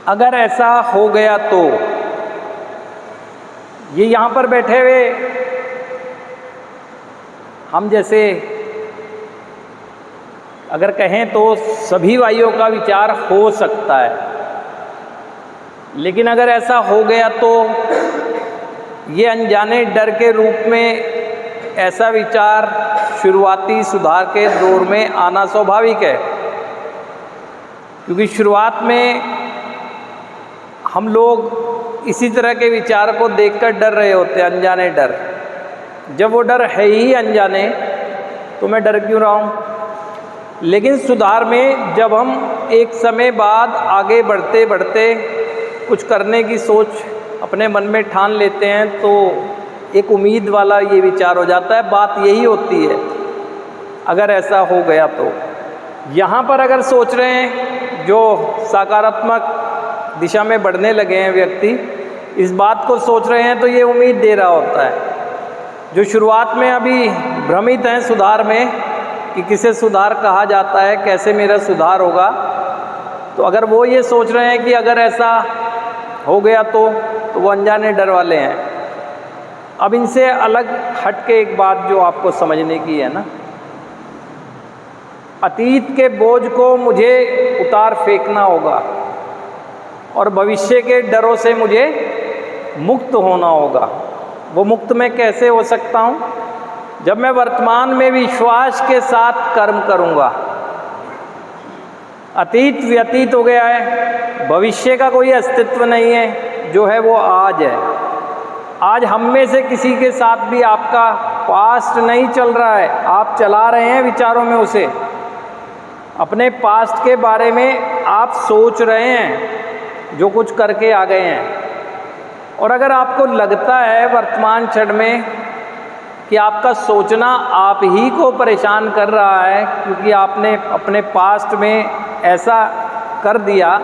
अगर ऐसा हो गया तो ये यहाँ पर बैठे हुए हम जैसे अगर कहें तो सभी भाइयों का विचार हो सकता है, लेकिन अगर ऐसा हो गया तो ये अनजाने डर के रूप में ऐसा विचार शुरुआती सुधार के दौर में आना स्वाभाविक है। क्योंकि शुरुआत में हम लोग इसी तरह के विचार को देखकर डर रहे होते हैं, अनजाने डर। जब वो डर है ही अनजाने तो मैं डर क्यों रहा हूँ। लेकिन सुधार में जब हम एक समय बाद आगे बढ़ते बढ़ते कुछ करने की सोच अपने मन में ठान लेते हैं तो एक उम्मीद वाला ये विचार हो जाता है। बात यही होती है, अगर ऐसा हो गया तो। यहाँ पर अगर सोच रहे हैं, जो सकारात्मक दिशा में बढ़ने लगे हैं व्यक्ति, इस बात को सोच रहे हैं तो ये उम्मीद दे रहा होता है। जो शुरुआत में अभी भ्रमित हैं सुधार में कि किसे सुधार कहा जाता है, कैसे मेरा सुधार होगा, तो अगर वो ये सोच रहे हैं कि अगर ऐसा हो गया तो वो अनजाने डर वाले हैं। अब इनसे अलग हट के एक बात जो आपको समझने की है ना, अतीत के बोझ को मुझे उतार फेंकना होगा और भविष्य के डरों से मुझे मुक्त होना होगा। वो मुक्त मैं कैसे हो सकता हूँ? जब मैं वर्तमान में विश्वास के साथ कर्म करूँगा। अतीत व्यतीत हो गया है, भविष्य का कोई अस्तित्व नहीं है, जो है वो आज है। आज हम में से किसी के साथ भी आपका पास्ट नहीं चल रहा है, आप चला रहे हैं विचारों में उसे। अपने पास्ट के बारे में आप सोच रहे हैं जो कुछ करके आ गए हैं। और अगर आपको लगता है वर्तमान क्षण में कि आपका सोचना आप ही को परेशान कर रहा है, क्योंकि आपने अपने पास्ट में ऐसा कर दिया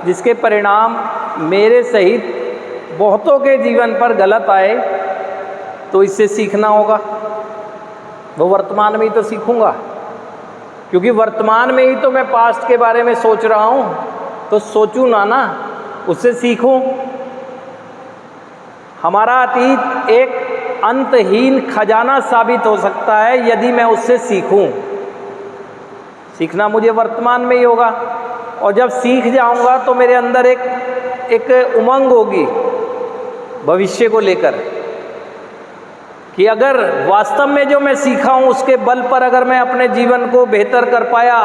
जिसके परिणाम मेरे सहित बहुतों के जीवन पर गलत आए, तो इससे सीखना होगा। वो वर्तमान में ही तो सीखूंगा, क्योंकि वर्तमान में ही तो मैं पास्ट के बारे में सोच रहा हूँ, तो सोचूं ना उससे सीखूं। हमारा अतीत एक अंतहीन खजाना साबित हो सकता है यदि मैं उससे सीखूं। सीखना मुझे वर्तमान में ही होगा, और जब सीख जाऊंगा तो मेरे अंदर एक उमंग होगी भविष्य को लेकर, कि अगर वास्तव में जो मैं सीखा हूँ उसके बल पर अगर मैं अपने जीवन को बेहतर कर पाया,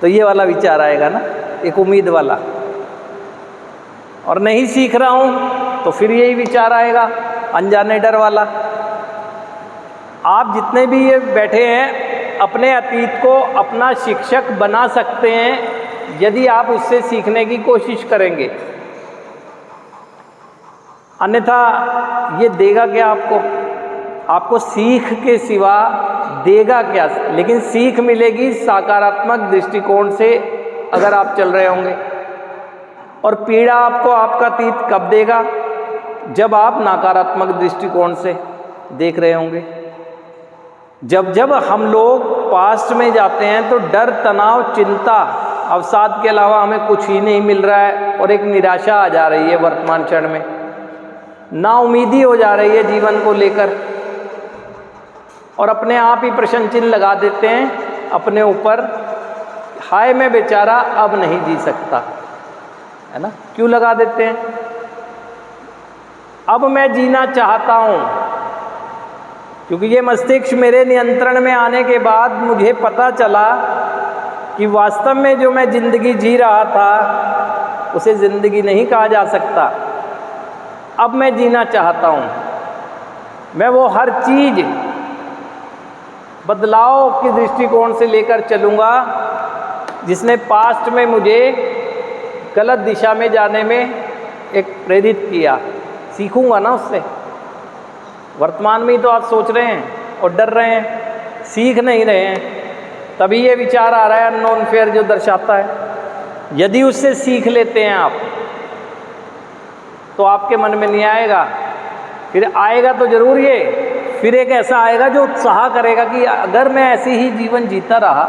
तो ये वाला विचार आएगा ना, एक उम्मीद वाला। और नहीं सीख रहा हूँ तो फिर यही विचार आएगा, अनजाने डर वाला। आप जितने भी ये बैठे हैं अपने अतीत को अपना शिक्षक बना सकते हैं यदि आप उससे सीखने की कोशिश करेंगे। अन्यथा ये देगा क्या आपको? आपको सीख के सिवा देगा क्या? लेकिन सीख मिलेगी सकारात्मक दृष्टिकोण से अगर आप चल रहे होंगे। और पीड़ा आपको आपका अतीत कब देगा? जब आप नकारात्मक दृष्टिकोण से देख रहे होंगे। जब हम लोग पास्ट में जाते हैं तो डर, तनाव, चिंता, अवसाद के अलावा हमें कुछ ही नहीं मिल रहा है, और एक निराशा आ जा रही है वर्तमान क्षण में। नाउमीदी हो जा रही है जीवन को लेकर, और अपने आप ही प्रश्न चिन्ह लगा देते हैं अपने ऊपर, हाय मैं बेचारा अब नहीं जी सकता, है ना? क्यों लगा देते हैं? अब मैं जीना चाहता हूँ, क्योंकि ये मस्तिष्क मेरे नियंत्रण में आने के बाद मुझे पता चला कि वास्तव में जो मैं जिंदगी जी रहा था उसे जिंदगी नहीं कहा जा सकता। अब मैं जीना चाहता हूँ। मैं वो हर चीज़ बदलाव की दृष्टिकोण से लेकर चलूँगा जिसने पास्ट में मुझे गलत दिशा में जाने में एक प्रेरित किया। सीखूंगा ना उससे। वर्तमान में ही तो आप सोच रहे हैं और डर रहे हैं, सीख नहीं रहे हैं, तभी ये विचार आ रहा है अननोन फेयर जो दर्शाता है। यदि उससे सीख लेते हैं आप तो आपके मन में नहीं आएगा, फिर आएगा तो जरूर ये, फिर एक ऐसा आएगा जो उत्साह करेगा कि अगर मैं ऐसे ही जीवन जीता रहा